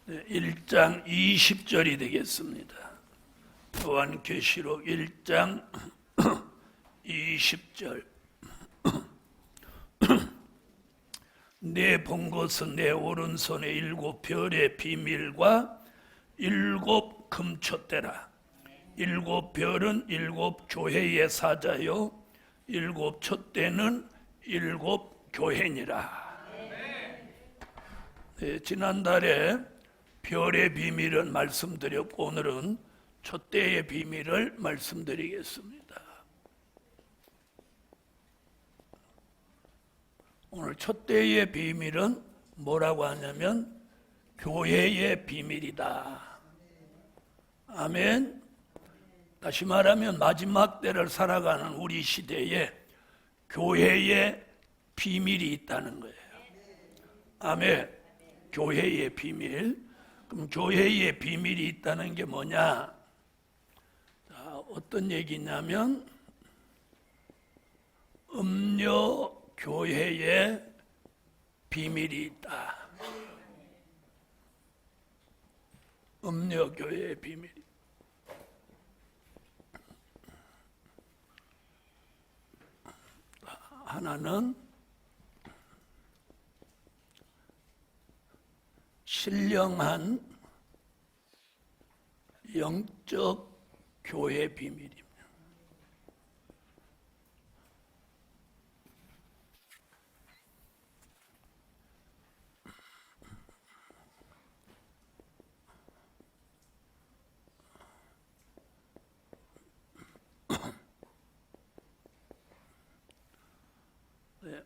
1장 20절이 되겠습니다. 요한계시록 1장 20절. 내 본 것은 내 오른손에 7별의 비밀과 7 금촛대라. 7별은 7 교회의 사자요 7 촛대는 7 교회니라. 네, 지난달에 별의 비밀은 말씀드렸고 오늘은 촛대의 비밀을 말씀드리겠습니다. 오늘 촛대의 비밀은 뭐라고 하냐면 교회의 비밀이다. 아멘. 다시 말하면 마지막 때를 살아가는 우리 시대에 교회의 비밀이 있다는 거예요. 아멘. 교회의 비밀. 그럼 교회의 비밀이 있다는 게 뭐냐? 자, 어떤 얘기냐면 음료 교회의 비밀이 있다. 음료 교회의 비밀. 하나는 신령한 영적 교회 비밀입니다.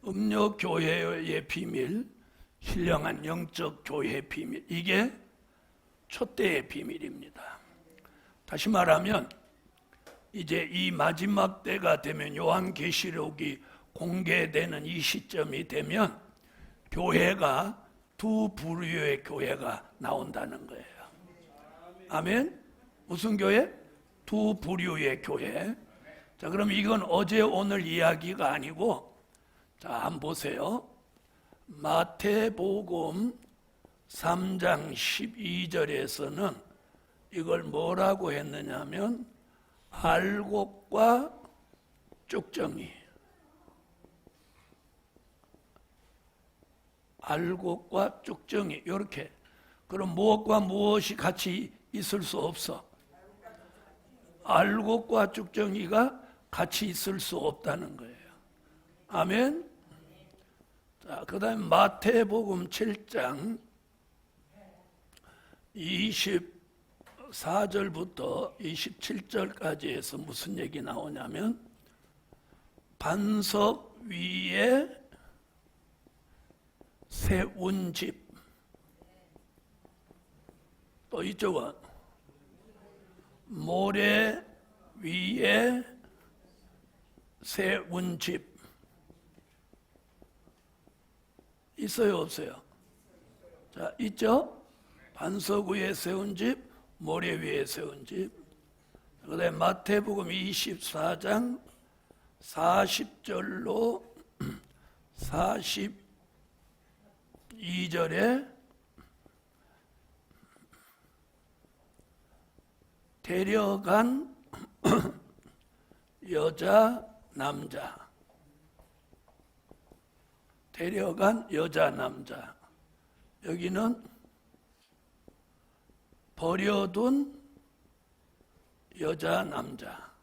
음료 교회의 비밀, 신령한 영적 교회의 비밀, 이게 촛대의 비밀입니다. 다시 말하면 이제 이 마지막 때가 되면 요한계시록이 공개되는 이 시점이 되면 교회가 두 부류의 교회가 나온다는 거예요. 아멘. 무슨 교회? 두 부류의 교회. 자, 그럼 이건 어제 오늘 이야기가 아니고, 자, 한번 보세요. 마태복음 3장 12절에서는 이걸 뭐라고 했느냐면 알곡과 쭉정이, 알곡과 쭉정이 이렇게. 그럼 무엇과 무엇이 같이 있을 수 없어? 알곡과 쭉정이가 같이 있을 수 없다는 거예요. 아멘. 자, 그 다음에 마태복음 7장 24절부터 27절까지 해서 무슨 얘기 나오냐면 반석 위에 세운 집. 또 이쪽은 모래 위에 세운 집. 있어요, 없어요? 자, 있죠? 반석 위에 세운 집, 모래 위에 세운 집. 그 다음에 마태복음 24장 40절로 42절에 데려간 여자, 남자. 데려간 여자, 남자. 여기는 버려둔 여자, 남자.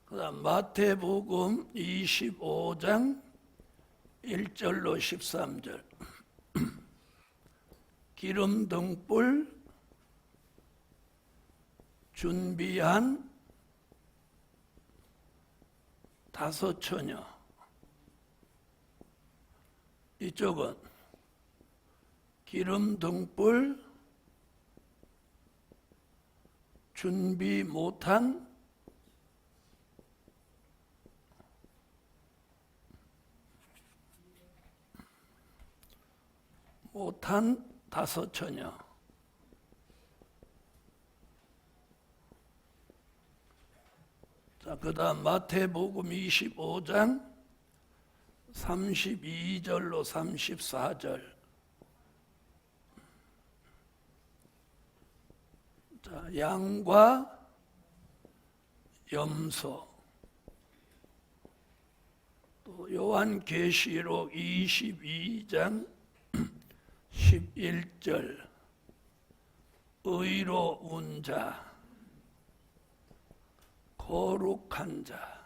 그 다음 마태복음 25장 1절로 13절. 기름 등불 준비한 5 처녀. 이쪽은 기름 등불 준비 못한 5 처녀. 자, 그 다음 마태복음 25장 32절로 34절. 자, 양과 염소. 또 요한계시록 22장 11절. 의로운 자, 거룩한 자.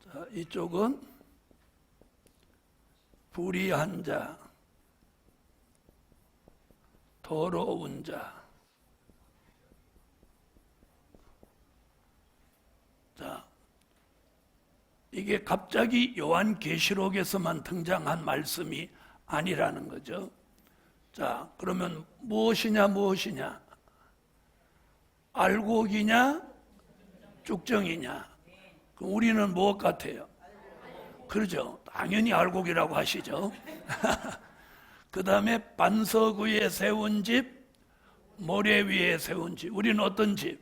자, 이쪽은 불의한 자, 더러운 자. 자, 이게 갑자기 요한계시록에서만 등장한 말씀이 아니라는 거죠. 자, 그러면 무엇이냐? 알곡이냐? 쭉정이냐? 그럼 우리는 무엇 같아요? 그러죠. 당연히 알곡이라고 하시죠. 그 다음에 반석 위에 세운 집, 모래 위에 세운 집. 우리는 어떤 집?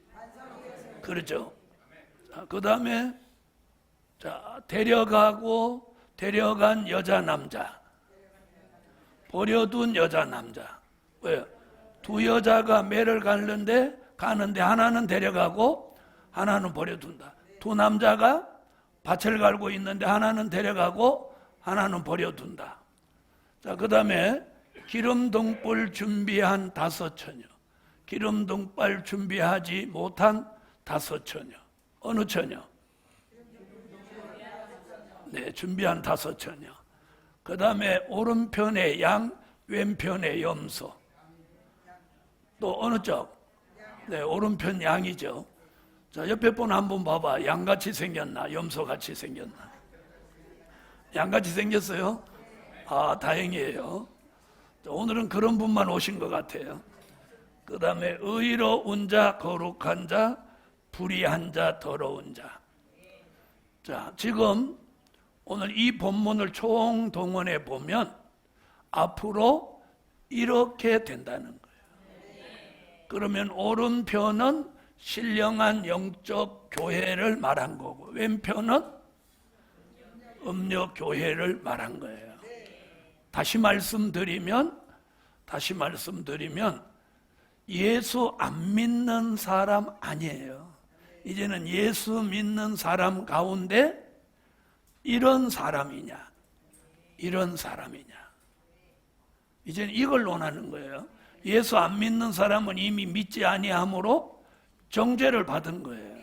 그렇죠. 그 다음에 데려가고 데려간 여자 남자, 버려둔 여자 남자. 왜요? 두 여자가 매를 가는데 하나는 데려가고 하나는 버려둔다. 두 남자가 밭을 갈고 있는데 하나는 데려가고 하나는 버려둔다. 자, 그 다음에 기름등불 준비한 5처녀, 기름등불 준비하지 못한 5처녀. 어느 처녀? 네, 준비한 5처녀. 그 다음에 오른편에 양, 왼편에 염소. 또 어느 쪽? 네, 오른편 양이죠. 자, 옆에 분 한번 봐봐. 양같이 생겼나? 염소같이 생겼나? 양같이 생겼어요? 아, 다행이에요. 자, 오늘은 그런 분만 오신 것 같아요. 그 다음에 의로운 자, 거룩한 자, 불의한 자, 더러운 자. 자, 지금 오늘 이 본문을 총동원해 보면 앞으로 이렇게 된다는 거예요. 그러면 오른편은 신령한 영적 교회를 말한 거고 왼편은 음력 교회를 말한 거예요. 다시 말씀드리면 예수 안 믿는 사람 아니에요. 이제는 예수 믿는 사람 가운데 이런 사람이냐, 이제는 이걸 논하는 거예요. 예수 안 믿는 사람은 이미 믿지 아니함으로 정죄를 받은 거예요.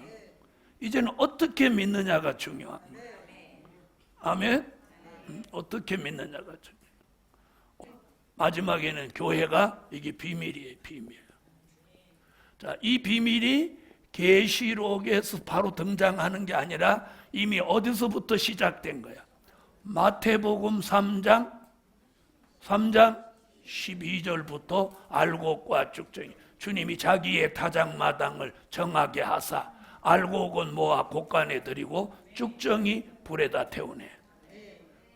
이제는 어떻게 믿느냐가 중요한 거예요. 아멘? 어떻게 믿느냐가 중요해요. 마지막에는 교회가 이게 비밀이에요, 비밀. 자, 이 비밀이 계시록에서 바로 등장하는 게 아니라 이미 어디서부터 시작된 거야? 마태복음 3장 12절부터 알곡과 쭉정이 주님이 자기의 타작마당을 정하게 하사 알곡은 모아 곳간에 들이고 쭉정이 불에다 태우네.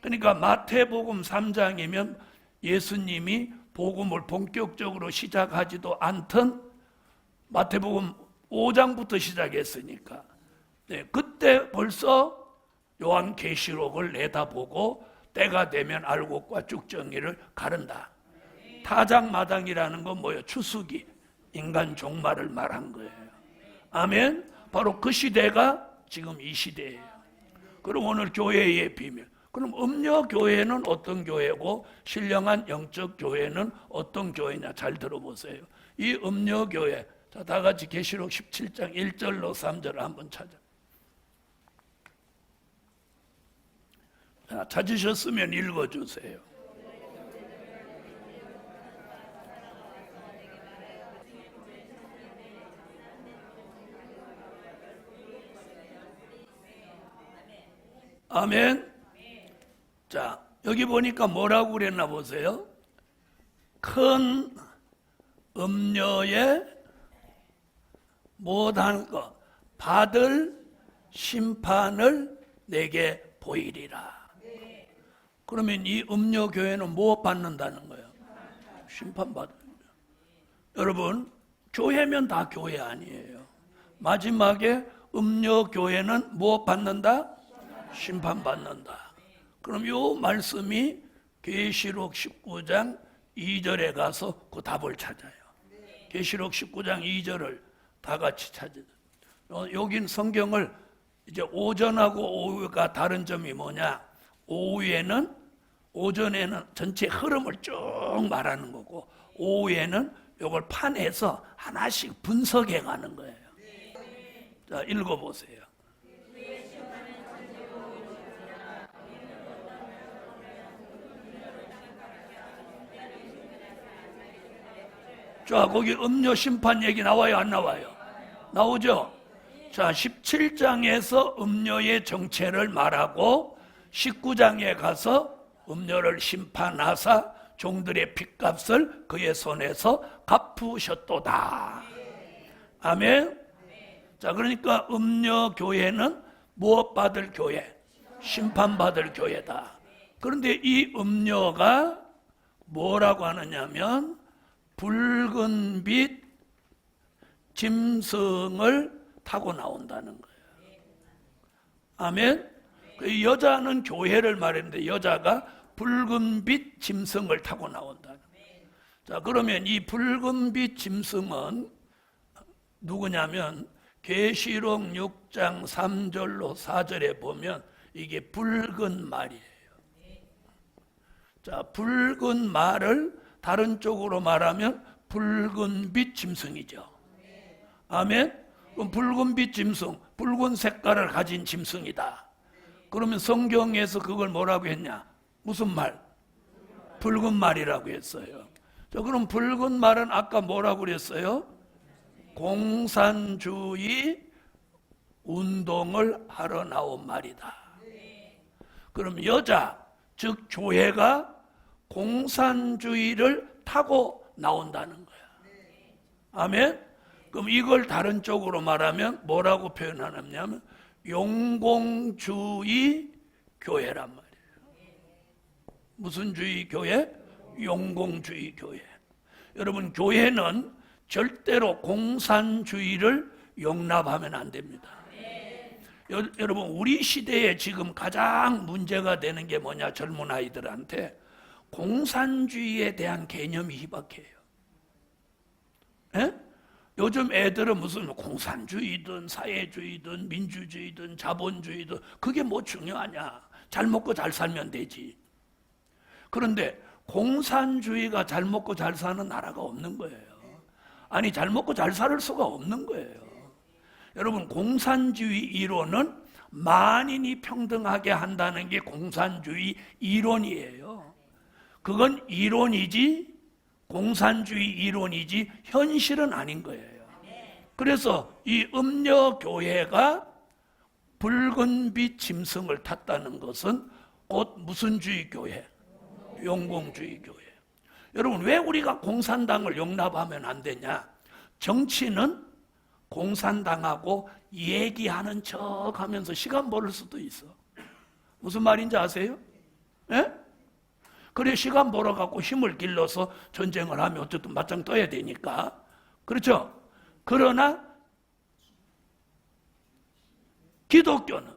그러니까 마태복음 3장이면 예수님이 복음을 본격적으로 시작하지도 않던 마태복음 5장부터 시작했으니까 네, 그때 벌써 요한계시록을 내다보고 때가 되면 알곡과 쭉정이를 가른다. 타작마당이라는 건 뭐예요? 추수기, 인간 종말을 말한 거예요. 아멘. 바로 그 시대가 지금 이 시대예요. 그럼 오늘 교회의 비밀. 그럼 음녀교회는 어떤 교회고 신령한 영적 교회는 어떤 교회냐? 잘 들어보세요. 이 음녀교회, 자, 다 같이 계시록 17장 1절로 3절을 한번 찾아. 자, 찾으셨으면 읽어주세요. 아멘. 자, 여기 보니까 뭐라고 그랬나 보세요. 큰 음녀의 못한 것 받을 심판을 내게 보이리라. 그러면 이 음녀교회는 뭐 받는다는 거예요? 심판받는 거예요. 여러분, 교회면 다 교회 아니에요. 마지막에 음녀교회는 무엇 받는다? 심판받는다. 그럼 이 말씀이 계시록 19장 2절에 가서 그 답을 찾아요. 계시록 19장 2절을 다 같이 찾아요. 여긴 성경을 이제 오전하고 오후가 다른 점이 뭐냐? 오전에는 전체 흐름을 쭉 말하는 거고, 오후에는 이걸 판에서 하나씩 분석해 가는 거예요. 자, 읽어보세요. 자, 거기 음료 심판 얘기 나와요, 안 나와요? 나오죠? 자, 17장에서 음료의 정체를 말하고 19장에 가서 음료를 심판하사 종들의 핏값을 그의 손에서 갚으셨도다. 아멘. 자, 그러니까 음료 교회는 무엇 받을 교회? 심판받을 교회다. 그런데 이 음료가 뭐라고 하느냐면 붉은 빛 짐승을 타고 나온다는 거예요. 아멘. 그 여자는 교회를 말했는데 여자가 붉은 빛 짐승을 타고 나온다는 거예요. 자, 그러면 이 붉은 빛 짐승은 누구냐면 계시록 6장 3절로 4절에 보면 이게 붉은 말이에요. 자, 붉은 말을 다른 쪽으로 말하면 붉은 빛 짐승이죠. 아멘. 그럼 붉은 빛 짐승, 붉은 색깔을 가진 짐승이다. 그러면 성경에서 그걸 뭐라고 했냐? 무슨 말? 붉은 말이라고 했어요. 자, 그럼 붉은 말은 아까 뭐라고 그랬어요? 공산주의 운동을 하러 나온 말이다. 그럼 여자, 즉 교회가 공산주의를 타고 나온다는 거야. 아멘? 그럼 이걸 다른 쪽으로 말하면 뭐라고 표현하냐면 용공주의 교회란 말이에요. 무슨 주의 교회? 용공주의 교회. 여러분, 교회는 절대로 공산주의를 용납하면 안 됩니다. 여러분, 우리 시대에 지금 가장 문제가 되는 게 뭐냐? 젊은 아이들한테 공산주의에 대한 개념이 희박해요. 에? 요즘 애들은 무슨 공산주의든 사회주의든 민주주의든 자본주의든 그게 뭐 중요하냐? 잘 먹고 잘 살면 되지. 그런데 공산주의가 잘 먹고 잘 사는 나라가 없는 거예요. 아니, 잘 먹고 잘 살 수가 없는 거예요. 여러분, 공산주의 이론은 만인이 평등하게 한다는 게 공산주의 이론이에요. 그건 이론이지 공산주의 이론이지 현실은 아닌 거예요. 그래서 이 음녀교회가 붉은 빛 짐승을 탔다는 것은 곧 무슨 주의 교회? 용공주의 교회. 여러분, 왜 우리가 공산당을 용납하면 안 되냐? 정치는 공산당하고 얘기하는 척 하면서 시간 벌을 수도 있어. 무슨 말인지 아세요? 예? 그래, 시간 벌어갖고 힘을 길러서 전쟁을 하면 어쨌든 맞짱 떠야 되니까. 그렇죠? 그러나 기독교는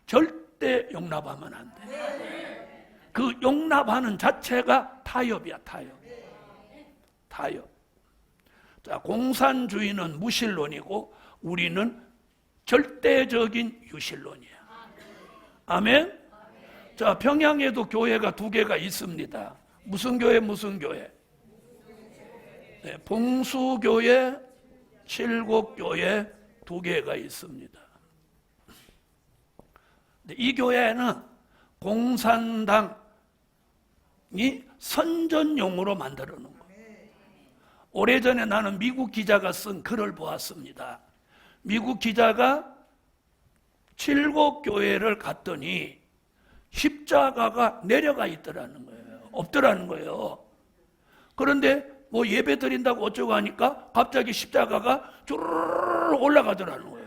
절대 용납하면 안 돼. 그 용납하는 자체가 타협이야, 타협. 타협. 자, 공산주의는 무신론이고 우리는 절대적인 유신론이야. 아멘? 자, 평양에도 교회가 두 개가 있습니다. 무슨 교회, 무슨 교회? 네, 봉수교회, 칠곡교회 두 개가 있습니다. 이 교회는 공산당이 선전용으로 만들어 놓은 거예요. 오래전에 나는 미국 기자가 쓴 글을 보았습니다. 미국 기자가 칠곡교회를 갔더니 십자가가 내려가 있더라는 거예요. 없더라는 거예요. 그런데 뭐 예배 드린다고 어쩌고 하니까 갑자기 십자가가 쭈르르 올라가더라는 거예요.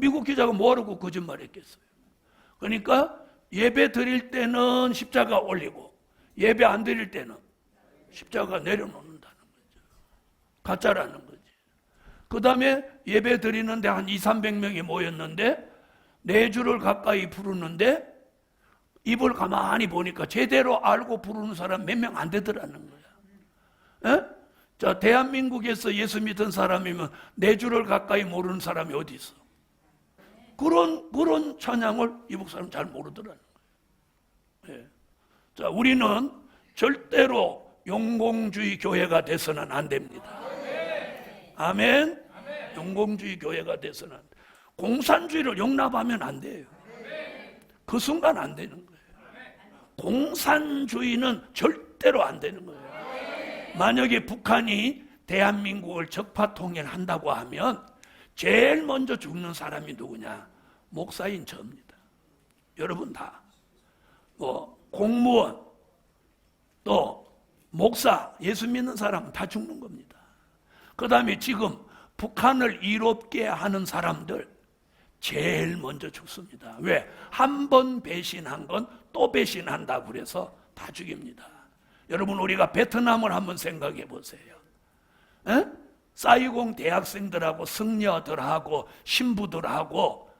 미국 기자가 뭐하라고 거짓말했겠어요. 그러니까 예배 드릴 때는 십자가 올리고 예배 안 드릴 때는 십자가 내려놓는다는 거죠. 가짜라는 거지. 그 다음에 예배 드리는데 한 200~300명이 모였는데 4주를 가까이 부르는데 입을 가만히 보니까 제대로 알고 부르는 사람 몇 명 안 되더라는 거야. 에? 자, 대한민국에서 예수 믿은 사람이면 4주를 가까이 모르는 사람이 어디 있어? 그런 찬양을 이북 사람 잘 모르더라는 거예요. 예. 자, 우리는 절대로 용공주의 교회가 돼서는 안 됩니다. 아멘. 용공주의 교회가 돼서는 안 돼. 공산주의를 용납하면 안 돼요. 그 순간 안 되는 거예요. 공산주의는 절대로 안 되는 거예요. 만약에 북한이 대한민국을 적파통일한다고 하면 제일 먼저 죽는 사람이 누구냐? 목사인 저입니다. 여러분 다. 공무원, 또 목사, 예수 믿는 사람은 다 죽는 겁니다. 그 다음에 지금 북한을 이롭게 하는 사람들 제일 먼저 죽습니다. 왜? 한 번 배신한 건 또 배신한다고 그래서 다 죽입니다. 여러분, 우리가 베트남을 한번 생각해 보세요. 에? 사이공 대학생들하고 승려들하고 신부들하고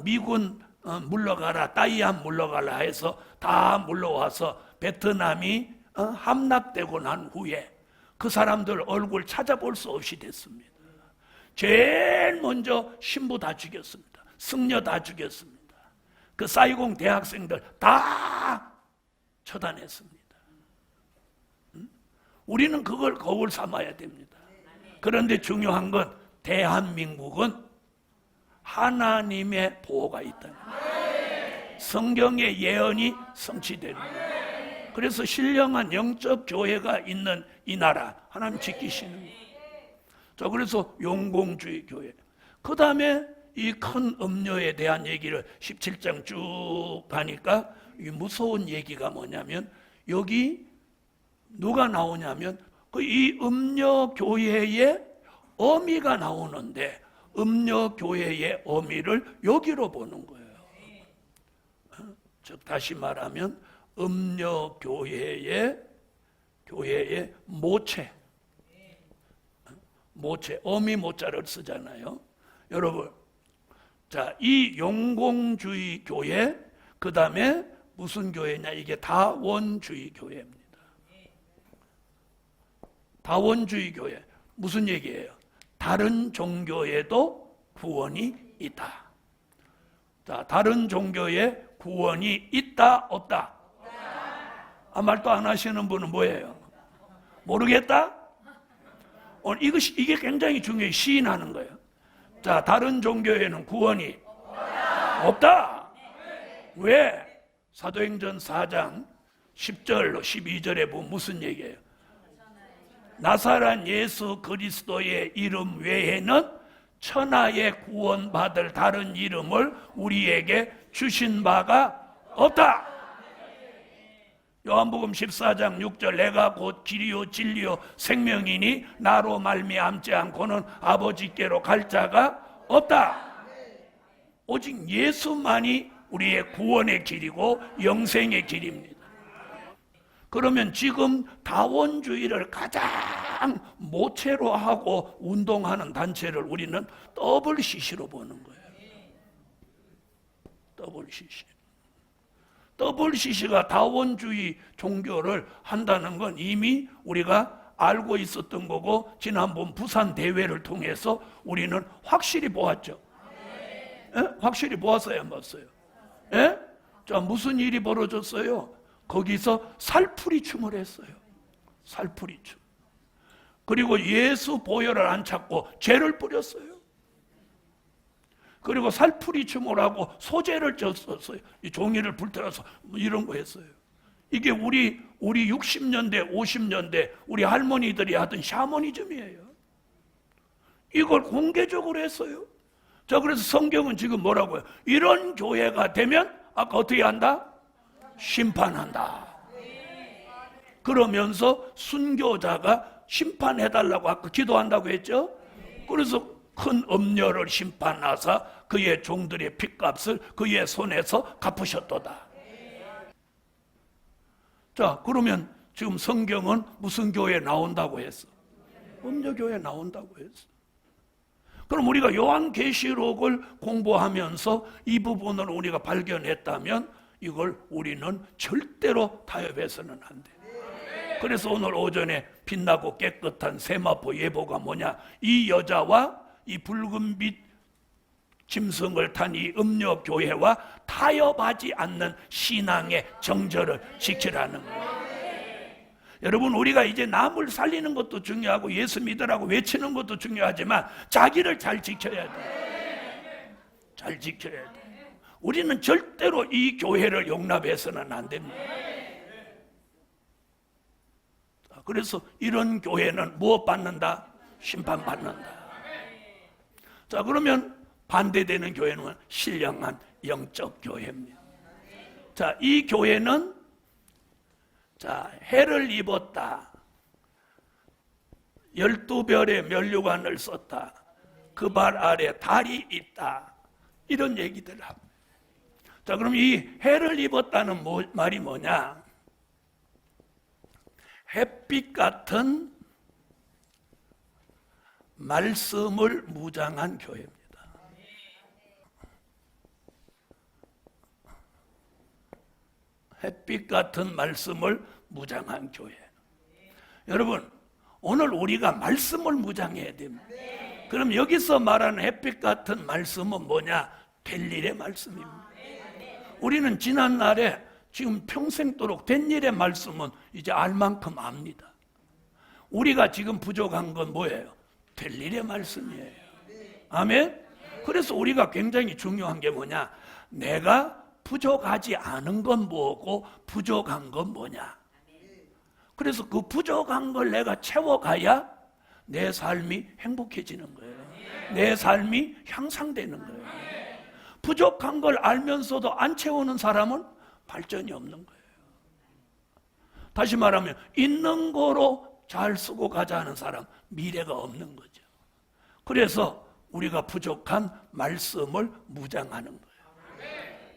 미군 물러가라, 따이안 물러가라 해서 다 물러와서 베트남이 함락되고 난 후에 그 사람들 얼굴 찾아볼 수 없이 됐습니다. 제일 먼저 신부 다 죽였습니다. 승려 다 죽였습니다. 그 사이공 대학생들 다 처단했습니다. 우리는 그걸 거울 삼아야 됩니다. 그런데 중요한 건 대한민국은 하나님의 보호가 있다는 거예요. 성경의 예언이 성취되는 거예요. 그래서 신령한 영적 교회가 있는 이 나라 하나님 지키시는 거예요. 자, 그래서 용공주의 교회. 그 다음에 이 큰 음료에 대한 얘기를 17장 쭉 가니까 이 무서운 얘기가 뭐냐면 여기 누가 나오냐면 이 음료 교회의 어미가 나오는데 음료 교회의 어미를 여기로 보는 거예요. 즉 다시 말하면 음료 교회의 모체, 어미 모자를 쓰잖아요. 여러분, 자, 이 용공주의 교회, 그 다음에 무슨 교회냐? 이게 다원주의 교회입니다. 다원주의 교회. 무슨 얘기예요? 다른 종교에도 구원이 있다. 자, 다른 종교에 구원이 있다, 없다? 말도 안 하시는 분은 뭐예요? 모르겠다? 이게 굉장히 중요해요. 시인하는 거예요. 자, 다른 종교에는 구원이 없다. 왜? 사도행전 4장 10절로 12절에 보면 무슨 얘기예요? 나사렛 예수 그리스도의 이름 외에는 천하의 구원받을 다른 이름을 우리에게 주신 바가 없다. 요한복음 14장 6절 내가 곧 길이요 진리요 생명이니 나로 말미암지 않고는 아버지께로 갈 자가 없다. 오직 예수만이 우리의 구원의 길이고 영생의 길입니다. 그러면 지금 다원주의를 가장 모체로 하고 운동하는 단체를 우리는 WCC로 보는 거예요. WCC. WCC가 다원주의 종교를 한다는 건 이미 우리가 알고 있었던 거고 지난번 부산 대회를 통해서 우리는 확실히 보았죠. 확실히 보았어요, 안 봤어요? 자, 무슨 일이 벌어졌어요? 거기서 살풀이 춤을 했어요. 살풀이 춤. 그리고 예수 보혈을 안 찾고 죄를 뿌렸어요. 그리고 살풀이 춤을 하고 소재를 졌었어요. 이 종이를 불태워서 이런 거 했어요. 이게 우리 60년대, 50년대 우리 할머니들이 하던 샤머니즘이에요. 이걸 공개적으로 했어요. 자, 그래서 성경은 지금 뭐라고요? 이런 교회가 되면 아까 어떻게 한다? 심판한다. 그러면서 순교자가 심판해달라고 아까 기도한다고 했죠? 그래서 큰 음녀를 심판하사 그의 종들의 핏값을 그의 손에서 갚으셨도다. 자, 그러면 지금 성경은 무슨 교회에 나온다고 했어? 음녀교회에 나온다고 했어. 그럼 우리가 요한계시록을 공부하면서 이 부분을 우리가 발견했다면 이걸 우리는 절대로 타협해서는 안 돼. 그래서 오늘 오전에 빛나고 깨끗한 세마포 예보가 뭐냐? 이 여자와 이 붉은빛 짐승을 탄 이 음녀 교회와 타협하지 않는 신앙의 정절을 지키라는 거예요. 여러분, 우리가 이제 남을 살리는 것도 중요하고 예수 믿으라고 외치는 것도 중요하지만 자기를 잘 지켜야 돼. 잘 지켜야 돼. 우리는 절대로 이 교회를 용납해서는 안 됩니다. 그래서 이런 교회는 무엇 받는다? 심판받는다. 자, 그러면 반대되는 교회는 신령한 영적 교회입니다. 자, 이 교회는 해를 입었다. 12별의 면류관을 썼다. 그 발 아래 달이 있다. 이런 얘기들을 합니다. 자, 그럼 이 해를 입었다는 말이 뭐냐? 햇빛 같은 말씀을 무장한 교회입니다. 햇빛 같은 말씀을 무장한 교회. 여러분, 오늘 우리가 말씀을 무장해야 됩니다. 그럼 여기서 말하는 햇빛 같은 말씀은 뭐냐? 될 일의 말씀입니다. 우리는 지난날에 지금 평생도록 된 일의 말씀은 이제 알 만큼 압니다. 우리가 지금 부족한 건 뭐예요? 될 일의 말씀이에요. 아멘? 그래서 우리가 굉장히 중요한 게 뭐냐? 내가 부족하지 않은 건 뭐고 부족한 건 뭐냐? 그래서 그 부족한 걸 내가 채워가야 내 삶이 행복해지는 거예요. 내 삶이 향상되는 거예요. 부족한 걸 알면서도 안 채우는 사람은 발전이 없는 거예요. 다시 말하면 있는 거로 잘 쓰고 가자는 사람 미래가 없는 거죠. 그래서 우리가 부족한 말씀을 무장하는 거예요.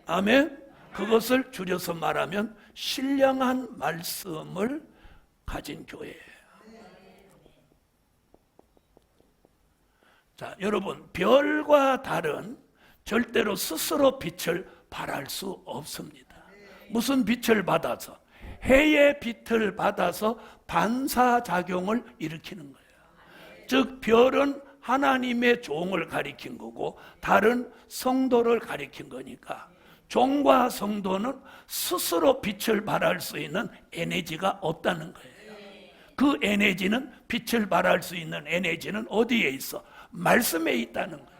아멘. 그것을 줄여서 말하면 신령한 말씀을 가진 교회예요. 자, 여러분, 별과 달은 절대로 스스로 빛을 발할 수 없습니다. 무슨 빛을 받아서? 해의 빛을 받아서 반사작용을 일으키는 거예요. 즉, 별은 하나님의 종을 가리킨 거고 달은 성도를 가리킨 거니까 종과 성도는 스스로 빛을 발할 수 있는 에너지가 없다는 거예요. 그 에너지는, 빛을 발할 수 있는 에너지는 어디에 있어? 말씀에 있다는 거예요.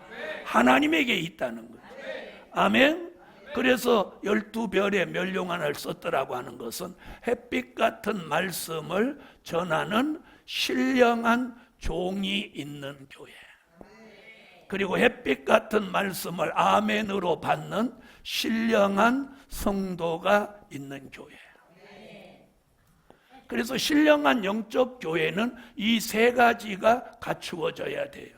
하나님에게 있다는 거예요. 아멘. 그래서 12별의 면류관을 썼더라고 하는 것은 햇빛 같은 말씀을 전하는 신령한 종이 있는 교회, 그리고 햇빛 같은 말씀을 아멘으로 받는 신령한 성도가 있는 교회. 그래서 신령한 영적 교회는 이 세 가지가 갖추어져야 돼요.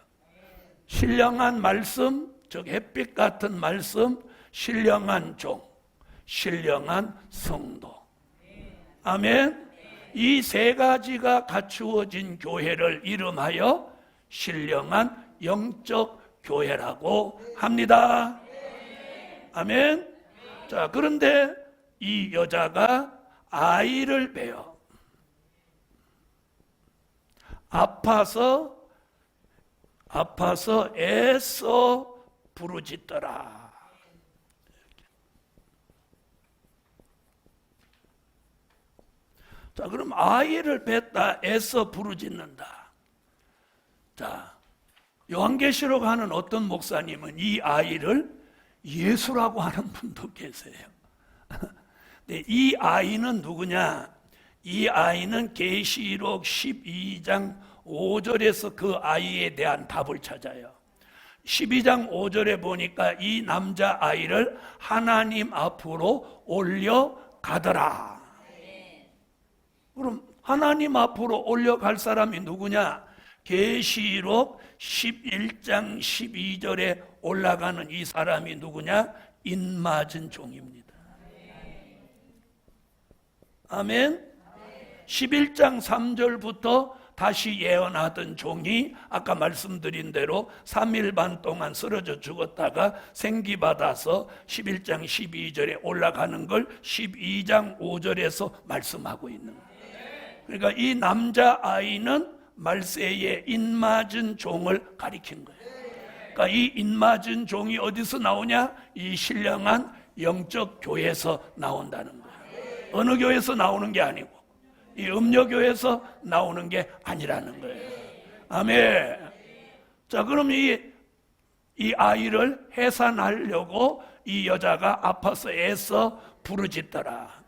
신령한 말씀, 즉 햇빛 같은 말씀, 신령한 종, 신령한 성도. 아멘. 이 세 가지가 갖추어진 교회를 이름하여 신령한 영적 교회라고 합니다. 아멘. 자, 그런데 이 여자가 아이를 베어 아파서 애써 부르짖더라. 자, 그럼 아이를 뱉다, 애써 부르짖는다. 자, 요한계시록 하는 어떤 목사님은 이 아이를 예수라고 하는 분도 계세요. 네, 이 아이는 누구냐? 이 아이는 계시록 12장 5절에서 그 아이에 대한 답을 찾아요. 12장 5절에 보니까 이 남자아이를 하나님 앞으로 올려가더라. 그럼 하나님 앞으로 올려갈 사람이 누구냐? 계시록 11장 12절에 올라가는 이 사람이 누구냐? 인맞은 종입니다. 아멘. 11장 3절부터 다시 예언하던 종이 아까 말씀드린 대로 3일 반 동안 쓰러져 죽었다가 생기받아서 11장 12절에 올라가는 걸 12장 5절에서 말씀하고 있는 거예요. 그러니까 이 남자아이는 말세에 인맞은 종을 가리킨 거예요. 그러니까 이 인맞은 종이 어디서 나오냐? 이 신령한 영적 교회에서 나온다는 거예요. 어느 교회에서 나오는 게 아니고 이 음녀교회에서 나오는 게 아니라는 거예요. 아멘. 자, 그럼 이 아이를 해산하려고 이 여자가 아파서 애써 부르짖더라.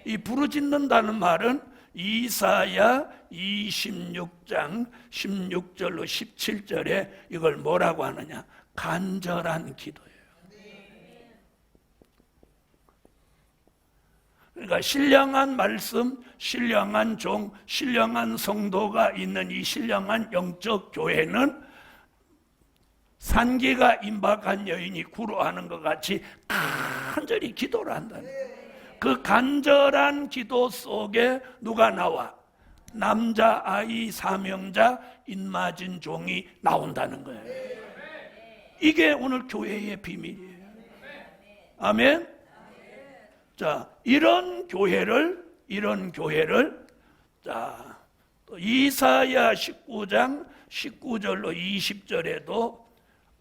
이 부르짖는다는 말은 이사야 26장 16절로 17절에 이걸 뭐라고 하느냐? 간절한 기도예요. 그러니까 신령한 말씀, 신령한 종, 신령한 성도가 있는 이 신령한 영적 교회는 산기가 임박한 여인이 구로하는 것 같이 간절히 기도를 한다는 거예요. 그 간절한 기도 속에 누가 나와? 남자아이 사명자 인맞은 종이 나온다는 거예요. 이게 오늘 교회의 비밀이에요. 아멘. 자, 이런 교회를 자, 또 이사야 19장 19절로 20절에도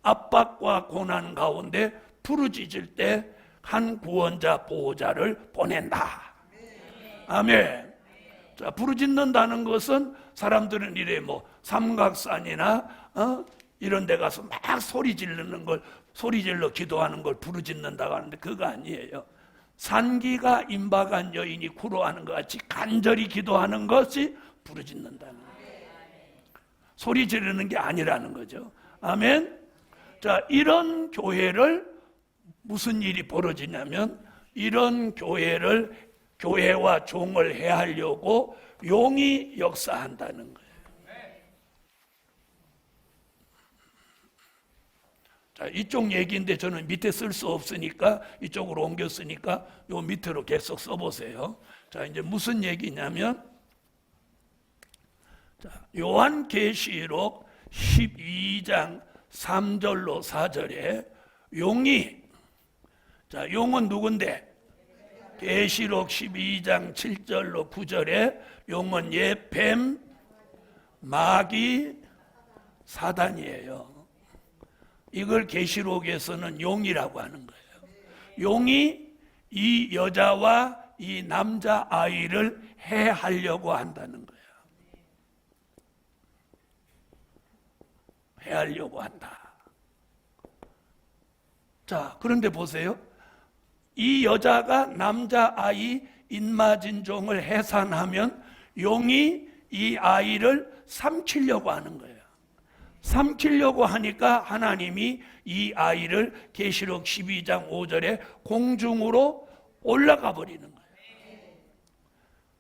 압박과 고난 가운데 부르짖을 때 한 구원자 보호자를 보낸다. 아멘. 자, 부르짖는다는 것은 사람들은 이래 뭐 삼각산이나 이런 데 가서 막 소리 질러 기도하는 걸 부르짖는다고 하는데 그거 아니에요. 산기가 임박한 여인이 구로하는 것 같이 간절히 기도하는 것이 부르짖는다는 거예요. 소리 지르는 게 아니라는 거죠. 아멘. 자, 이런 교회를 무슨 일이 벌어지냐면 이런 교회와 종을 해하려고 용이 역사한다는 거예요. 자, 이쪽 얘기인데 저는 밑에 쓸 수 없으니까 이쪽으로 옮겼으니까 요 밑으로 계속 써보세요. 자, 이제 무슨 얘기냐면 자, 요한계시록 12장 3절로 4절에 용이 자, 용은 누군데? 계시록 12장 7절로 9절에 용은 옛 뱀, 마귀, 사단이에요. 이걸 계시록에서는 용이라고 하는 거예요. 용이 이 여자와 이 남자아이를 해하려고 한다는 거예요. 해하려고 한다. 자, 그런데 보세요. 이 여자가 남자아이 인맞은 종을 해산하면 용이 이 아이를 삼키려고 하는 거예요. 삼키려고 하니까 하나님이 이 아이를 계시록 12장 5절에 공중으로 올라가 버리는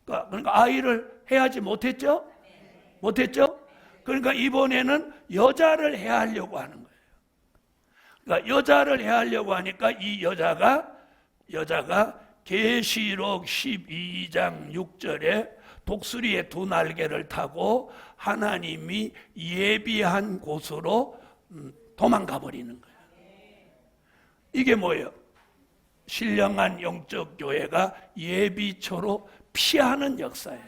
거예요. 그러니까 아이를 해하지 못했죠? 못했죠? 그러니까 이번에는 여자를 해하려고 하는 거예요. 그러니까 여자를 해하려고 하니까 이 여자가 계시록 12장 6절에 독수리의 두 날개를 타고 하나님이 예비한 곳으로 도망가 버리는 거예요. 이게 뭐예요? 신령한 영적 교회가 예비처로 피하는 역사예요.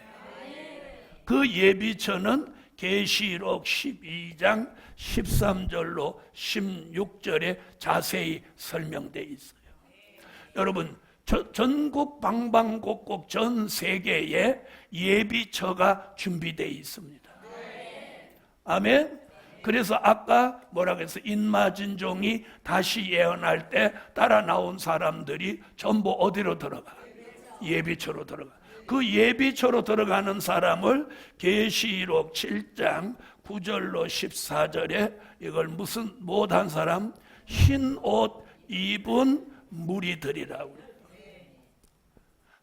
그 예비처는 계시록 12장 13절로 16절에 자세히 설명되어 있어요. 여러분, 전국 방방곡곡 전 세계에 예비처가 준비되어 있습니다. 아멘. 그래서 아까 뭐라고 해서 인맞은 종이 다시 예언할 때 따라 나온 사람들이 전부 어디로 들어가? 예비처로 들어가. 그 예비처로 들어가는 사람을 계시록 7장 9절로 14절에 이걸 못한 사람? 흰 옷 입은 무리들이라고.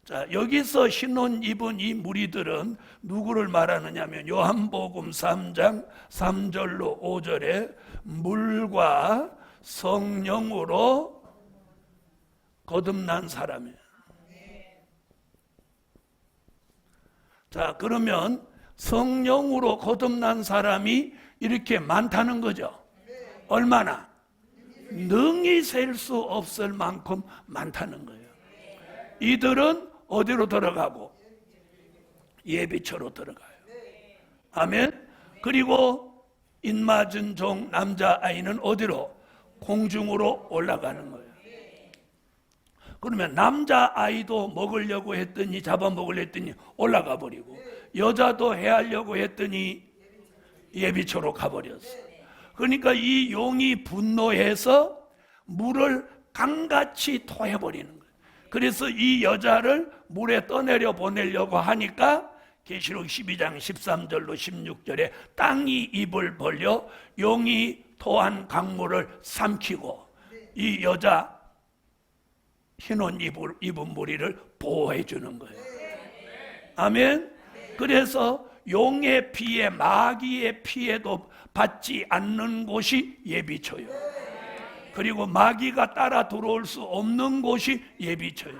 자, 여기서 흰 옷 입은 이 무리들은 누구를 말하느냐면 요한복음 3장 3절로 5절에 물과 성령으로 거듭난 사람이에요. 자, 그러면 성령으로 거듭난 사람이 이렇게 많다는 거죠. 얼마나? 능히 셀 수 없을 만큼 많다는 거예요. 이들은 어디로 들어가고? 예비처로 들어가요. 아멘. 그리고 인맞은 종 남자아이는 어디로? 공중으로 올라가는 거예요. 그러면 남자아이도 먹으려고 했더니, 잡아먹으려 했더니 올라가 버리고, 여자도 해하려고 했더니 예비처로 가버렸어요. 그러니까 이 용이 분노해서 물을 강같이 토해버리는 거예요. 그래서 이 여자를 물에 떠내려 보내려고 하니까 계시록 12장 13절로 16절에 땅이 입을 벌려 용이 토한 강물을 삼키고 이 여자 흰옷 입은 무리를 보호해 주는 거예요. 아멘. 그래서 용의 피에 마귀의 피에도 받지 않는 곳이 예비처예요. 그리고 마귀가 따라 들어올 수 없는 곳이 예비처예요.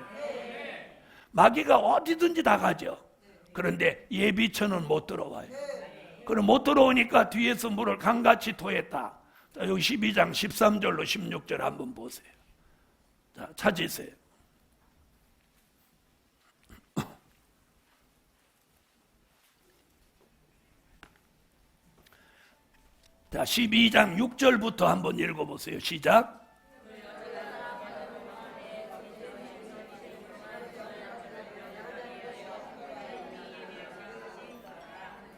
마귀가 어디든지 다 가죠. 그런데 예비처는 못 들어와요. 그럼 못 들어오니까 뒤에서 물을 강같이 토했다. 자, 여기 12장 13절로 16절 한번 보세요. 자, 찾으세요. 자, 12장 6절부터 한번 읽어보세요. 시작.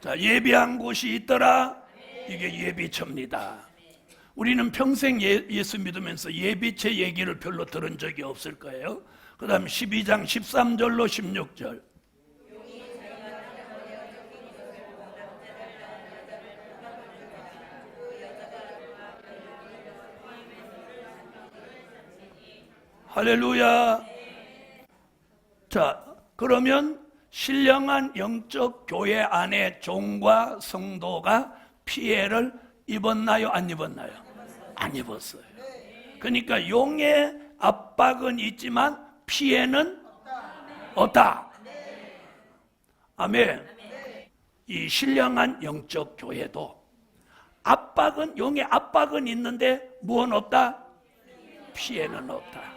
자, 예비한 곳이 있더라. 이게 예비처입니다. 우리는 평생 예수 믿으면서 예비처 얘기를 별로 들은 적이 없을 거예요. 그 다음 12장 13절로 16절. 할렐루야. 자, 그러면 신령한 영적 교회 안에 종과 성도가 피해를 입었나요? 안 입었나요? 안 입었어요. 그러니까 용의 압박은 있지만 피해는 없다. 아멘. 이 신령한 영적 교회도 압박은, 용의 압박은 있는데 무엇은 없다? 피해는 없다.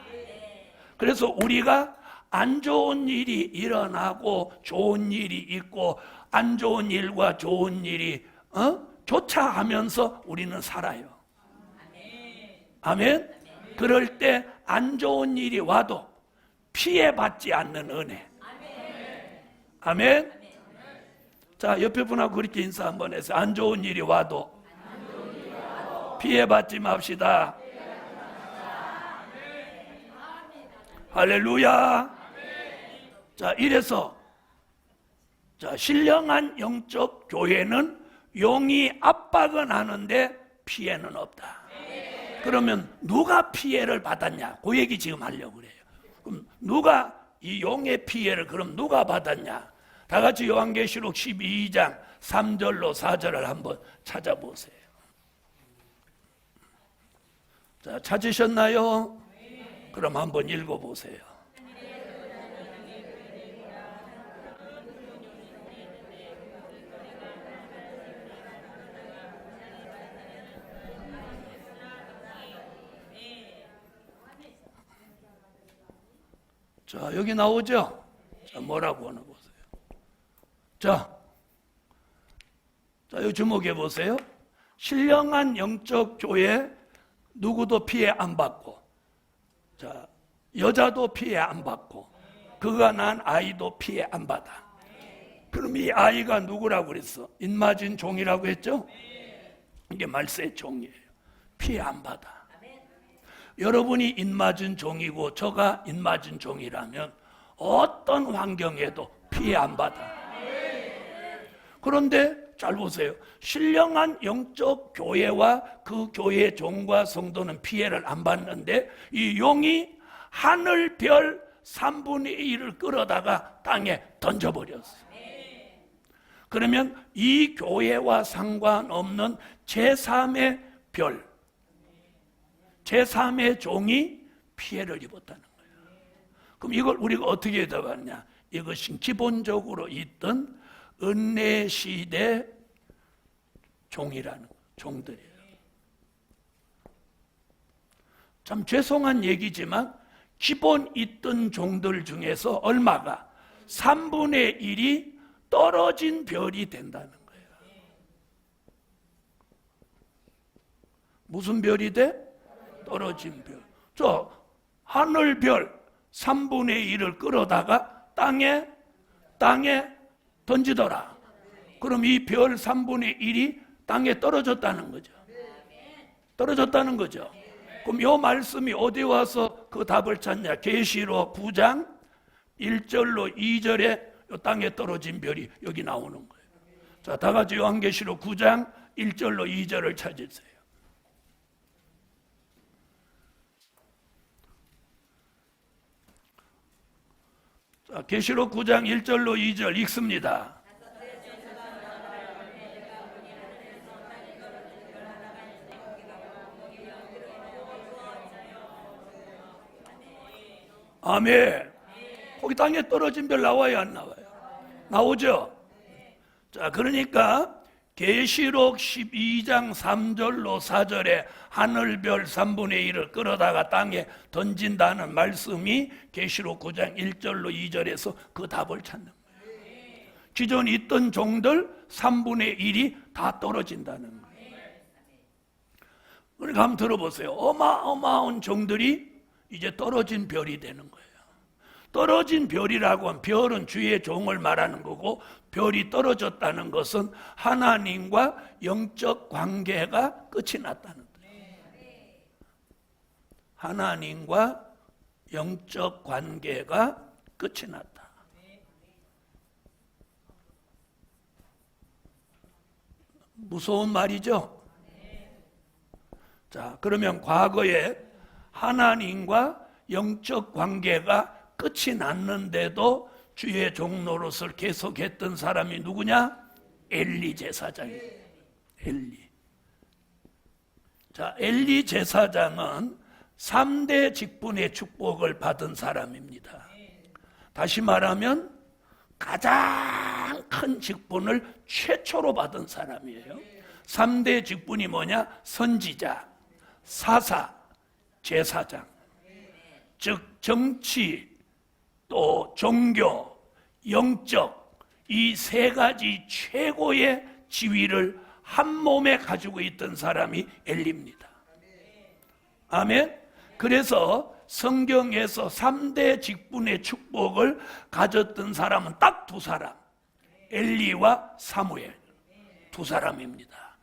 그래서 우리가 안 좋은 일이 일어나고 좋은 일이 있고 안 좋은 일과 좋은 일이 조차하면서 우리는 살아요. 아멘. 그럴 때 안 좋은 일이 와도 피해받지 않는 은혜. 아멘. 자, 옆에 분하고 그렇게 인사 한번 해서 안 좋은 일이 와도 피해받지 맙시다. 할렐루야. 자, 이래서 자, 신령한 영적 교회는 용이 압박은 하는데 피해는 없다. 그러면 누가 피해를 받았냐? 그 얘기 지금 하려고 그래요. 그럼 누가 이 용의 피해를 그럼 누가 받았냐? 다 같이 요한계시록 12장 3절로 4절을 한번 찾아보세요. 자, 찾으셨나요? 그럼 한번 읽어보세요. 자, 여기 나오죠? 자, 뭐라고 하나 보세요. 자, 여기 주목해 보세요. 신령한 영적 교회 누구도 피해 안 받고, 자, 여자도 피해 안 받고, 그가 낳은 아이도 피해 안 받아. 그럼 이 아이가 누구라고 그랬어? 인맞은 종이라고 했죠? 이게 말세의 종이에요. 피해 안 받아. 여러분이 인맞은 종이고 저가 인맞은 종이라면 어떤 환경에도 피해 안 받아. 그런데 잘 보세요. 신령한 영적 교회와 그 교회 종과 성도는 피해를 안 받는데 이 용이 하늘 별 3분의 1을 끌어다가 땅에 던져버렸어요. 그러면 이 교회와 상관없는 제3의 별, 제3의 종이 피해를 입었다는 거예요. 그럼 이걸 우리가 어떻게 대답하느냐? 이것은 기본적으로 있던 은혜 시대 종이라는 종들이에요. 참 죄송한 얘기지만 기본 있던 종들 중에서 얼마가 3분의 1이 떨어진 별이 된다는 거예요. 무슨 별이 돼? 떨어진 별. 저 하늘별 3분의 1을 끌어다가 땅에 던지더라. 그럼 이 별 3분의 1이 땅에 떨어졌다는 거죠. 떨어졌다는 거죠. 그럼 이 말씀이 어디 와서 그 답을 찾냐? 계시록 9장 1절로 2절에 이 땅에 떨어진 별이 여기 나오는 거예요. 자, 다 같이 요한계시록 9장 1절로 2절을 찾으세요. 자, 계시록 9장 1절로 2절 읽습니다. 아멘. 거기 땅에 떨어진 별 나와요, 안 나와요? 나오죠? 자, 그러니까 계시록 12장 3절로 4절에 하늘별 3분의 1을 끌어다가 땅에 던진다는 말씀이 계시록 9장 1절로 2절에서 그 답을 찾는 거예요. 기존 있던 종들 3분의 1이 다 떨어진다는 거예요. 그러니까 한번 들어보세요. 어마어마한 종들이 이제 떨어진 별이 되는 거예요. 떨어진 별이라고 하면 별은 주의 종을 말하는 거고, 별이 떨어졌다는 것은 하나님과 영적 관계가 끝이 났다는 거예요. 하나님과 영적 관계가 끝이 났다. 무서운 말이죠? 자, 그러면 과거에 하나님과 영적 관계가 끝이 났는데도 주의 종노릇을 계속했던 사람이 누구냐? 엘리 제사장이에요. 엘리. 자, 엘리 제사장은 3대 직분의 축복을 받은 사람입니다. 다시 말하면 가장 큰 직분을 최초로 받은 사람이에요. 3대 직분이 뭐냐? 선지자, 사사, 제사장. 즉 정치, 또 종교, 영적, 이 세 가지 최고의 지위를 한 몸에 가지고 있던 사람이 엘리입니다. 아멘. 그래서 성경에서 3대 직분의 축복을 가졌던 사람은 딱 두 사람, 엘리와 사무엘, 두 사람입니다.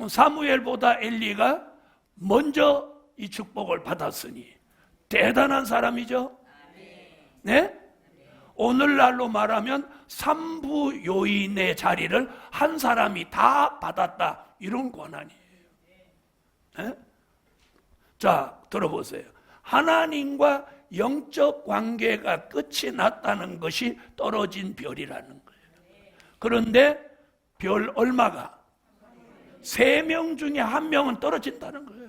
사무엘보다 엘리가 먼저 이 축복을 받았으니 대단한 사람이죠. 네? 오늘날로 말하면 삼부 요인의 자리를 한 사람이 다 받았다, 이런 권한이에요. 네? 자, 들어보세요. 하나님과 영적 관계가 끝이 났다는 것이 떨어진 별이라는 거예요. 그런데 별 얼마가? 3명 중에 1명은 떨어진다는 거예요.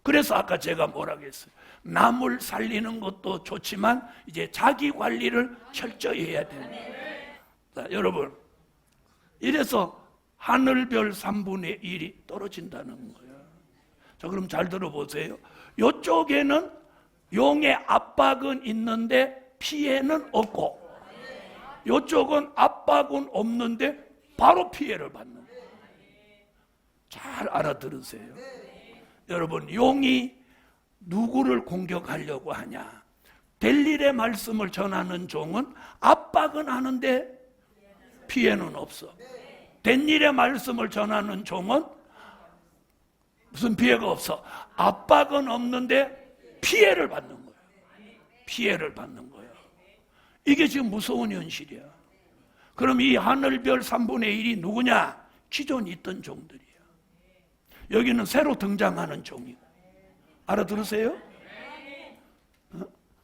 그래서 아까 제가 뭐라고 했어요? 남을 살리는 것도 좋지만 이제 자기 관리를 철저히 해야 돼요. 자, 여러분, 이래서 하늘별 3분의 1이 떨어진다는 거예요. 자, 그럼 잘 들어보세요. 이쪽에는 용의 압박은 있는데 피해는 없고, 이쪽은 압박은 없는데 바로 피해를 받는 거예요. 잘 알아들으세요. 여러분, 용이 누구를 공격하려고 하냐? 델릴의 말씀을 전하는 종은 압박은 하는데 피해는 없어. 델릴의 말씀을 전하는 종은 무슨 피해가 없어? 압박은 없는데 피해를 받는 거예요. 피해를 받는 거예요. 이게 지금 무서운 현실이야. 그럼 이 하늘별 3분의 1이 누구냐? 기존 있던 종들이야. 여기는 새로 등장하는 종이고. 알아들으세요?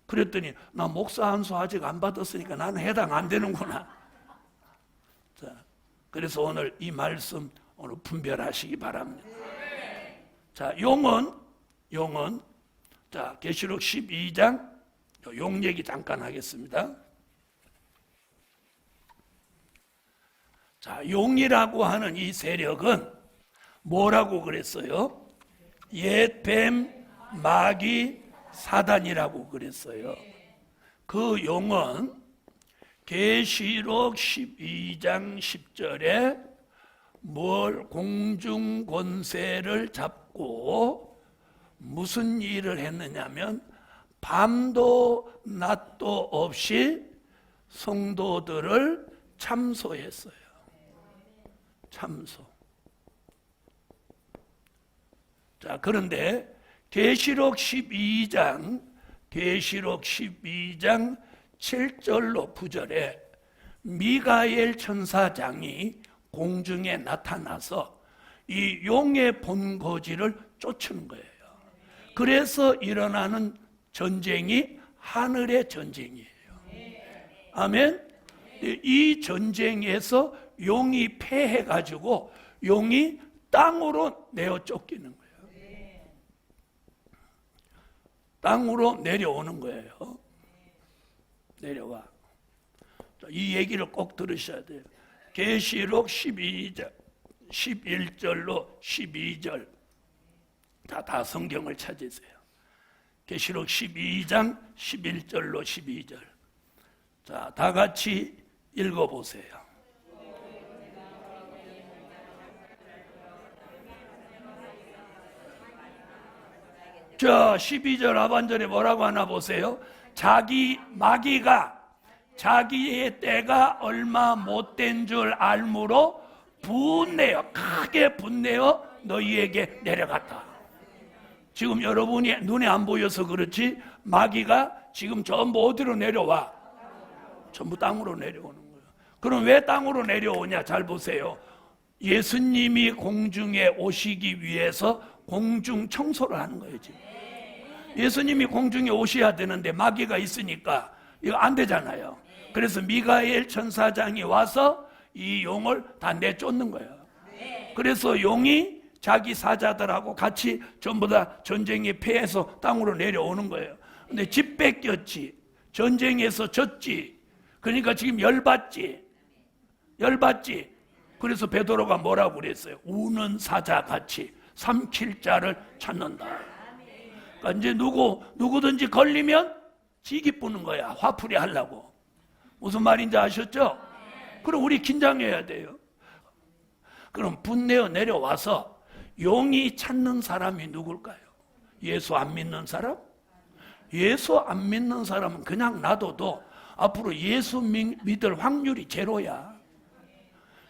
그랬더니 나 목사 안수 아직 안 받았으니까 나는 해당 안 되는구나. 자, 그래서 오늘 이 말씀 오늘 분별하시기 바랍니다. 자, 용은 자, 계시록 12장 용 얘기 잠깐 하겠습니다. 자, 용이라고 하는 이 세력은 뭐라고 그랬어요? 옛뱀, 마귀, 사단이라고 그랬어요. 그 용은 계시록 12장 10절에 공중 권세를 잡고 무슨 일을 했느냐면 밤도 낮도 없이 성도들을 참소했어요. 참소. 자, 그런데 계시록 12장 7절로 9절에 미가엘 천사장이 공중에 나타나서 이 용의 본거지를 쫓는 거예요. 그래서 일어나는 전쟁이 하늘의 전쟁이에요. 아멘. 이 전쟁에서 용이 패해가지고 용이 땅으로 내어 쫓기는 거예요. 땅으로 내려오는 거예요. 내려와. 이 얘기를 꼭 들으셔야 돼요. 계시록 12장 11절로 12절. 다 성경을 찾으세요. 계시록 12장 11절로 12절. 자, 다 같이 읽어보세요. 자, 12절 하반절에 뭐라고 하나 보세요. 마귀가 자기의 때가 얼마 못된 줄 알므로 크게 분내어 너희에게 내려갔다. 지금 여러분이 눈에 안 보여서 그렇지 마귀가 지금 전부 어디로 내려와? 전부 땅으로 내려오는 거예요. 그럼 왜 땅으로 내려오냐? 잘 보세요. 예수님이 공중에 오시기 위해서 공중 청소를 하는 거예요. 지금. 예수님이 공중에 오셔야 되는데 마귀가 있으니까 이거 안 되잖아요. 그래서 미가엘 천사장이 와서 이 용을 다 내쫓는 거예요. 그래서 용이 자기 사자들하고 같이 전부 다 전쟁에 패해서 땅으로 내려오는 거예요. 근데 집 뺏겼지, 전쟁에서 졌지, 그러니까 지금 열받지. 그래서 베드로가 뭐라고 그랬어요? 우는 사자같이 삼킬 자를 찾는다. 그러니까 이제 누구든지 걸리면 지기 뿌는 거야. 화풀이 하려고. 무슨 말인지 아셨죠? 그럼 우리 긴장해야 돼요. 그럼 분내어 내려와서 용이 찾는 사람이 누굴까요? 예수 안 믿는 사람? 예수 안 믿는 사람은 그냥 놔둬도 앞으로 예수 믿을 확률이 제로야.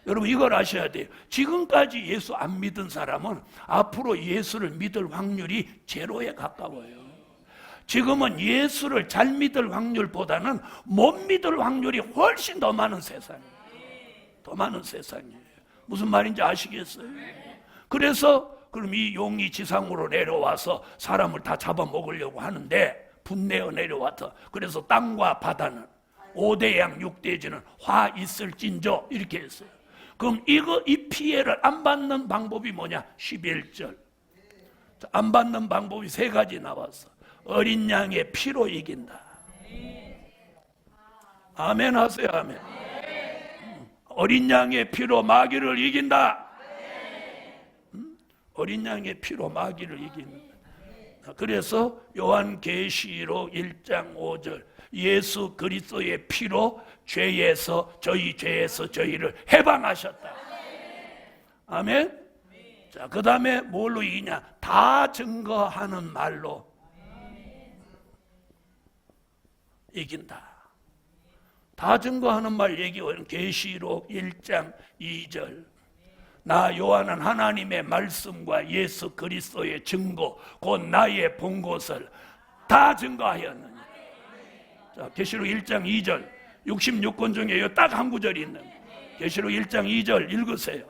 여러분 이걸 아셔야 돼요. 지금까지 예수 안 믿은 사람은 앞으로 예수를 믿을 확률이 제로에 가까워요. 지금은 예수를 잘 믿을 확률보다는 못 믿을 확률이 훨씬 더 많은 세상이에요. 더 많은 세상이에요. 무슨 말인지 아시겠어요? 그래서 그럼 이 용이 지상으로 내려와서 사람을 다 잡아먹으려고 하는데 분내어 내려와서 그래서 땅과 바다는 5대양 6대지는 화 있을진저 이렇게 했어요. 그럼 이 피해를 안 받는 방법이 뭐냐? 11절. 안 받는 방법이 3가지 나왔어. 어린 양의 피로 이긴다. 아멘 하세요. 아멘. 어린 양의 피로 마귀를 이긴다. 어린 양의 피로 마귀를 이긴다. 그래서 요한계시록 1장 5절 예수 그리스도의 피로 저희 죄에서 저희를 해방하셨다. 아멘. 자, 그 다음에 뭘로 이기냐? 다 증거하는 말로 이긴다. 다 증거하는 말 얘기하는 계시록 1장 2절. 나 요한은 하나님의 말씀과 예수 그리스도의 증거 곧 나의 본 것을 다 증거하였느니. 자, 계시록 1장 2절 66권 중에 딱 한 구절이 있는 계시록 1장 2절 읽으세요.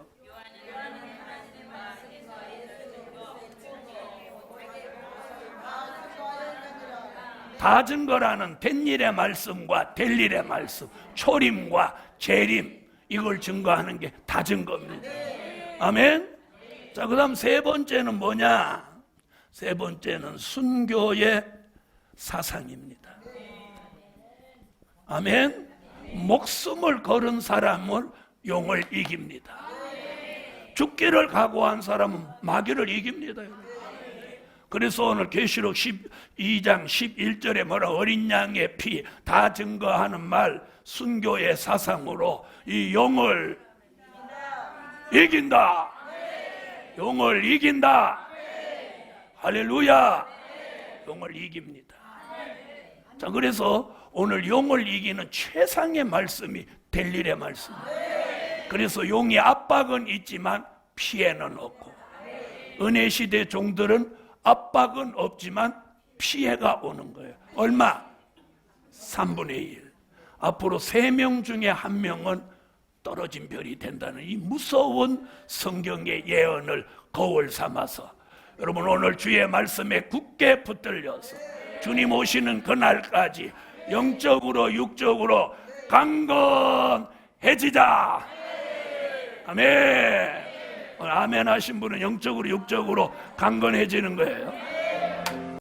다 증거라는 된 일의 말씀과 될 일의 말씀, 초림과 재림 이걸 증거하는 게 다 증거입니다. 아멘. 자, 그 다음 3번째는 뭐냐? 3번째는 순교의 사상입니다. 아멘. 목숨을 걸은 사람을 용을 이깁니다. 죽기를 각오한 사람은 마귀를 이깁니다. 그래서 오늘 계시록 12장 11절에 뭐라 어린 양의 피 다 증거하는 말 순교의 사상으로 이 용을 이긴다. 용을 이긴다. 할렐루야. 용을 이깁니다. 자, 그래서 오늘 용을 이기는 최상의 말씀이 델릴의 말씀입니다. 그래서 용의 압박은 있지만 피해는 없고, 은혜 시대 종들은 압박은 없지만 피해가 오는 거예요. 얼마? 3분의 1. 앞으로 3명 중에 1명은 떨어진 별이 된다는 이 무서운 성경의 예언을 거울 삼아서 여러분 오늘 주의 말씀에 굳게 붙들려서 주님 오시는 그날까지 영적으로 육적으로 강건해지자. 아멘. 아멘 하신 분은 영적으로 육적으로 강건해지는 거예요.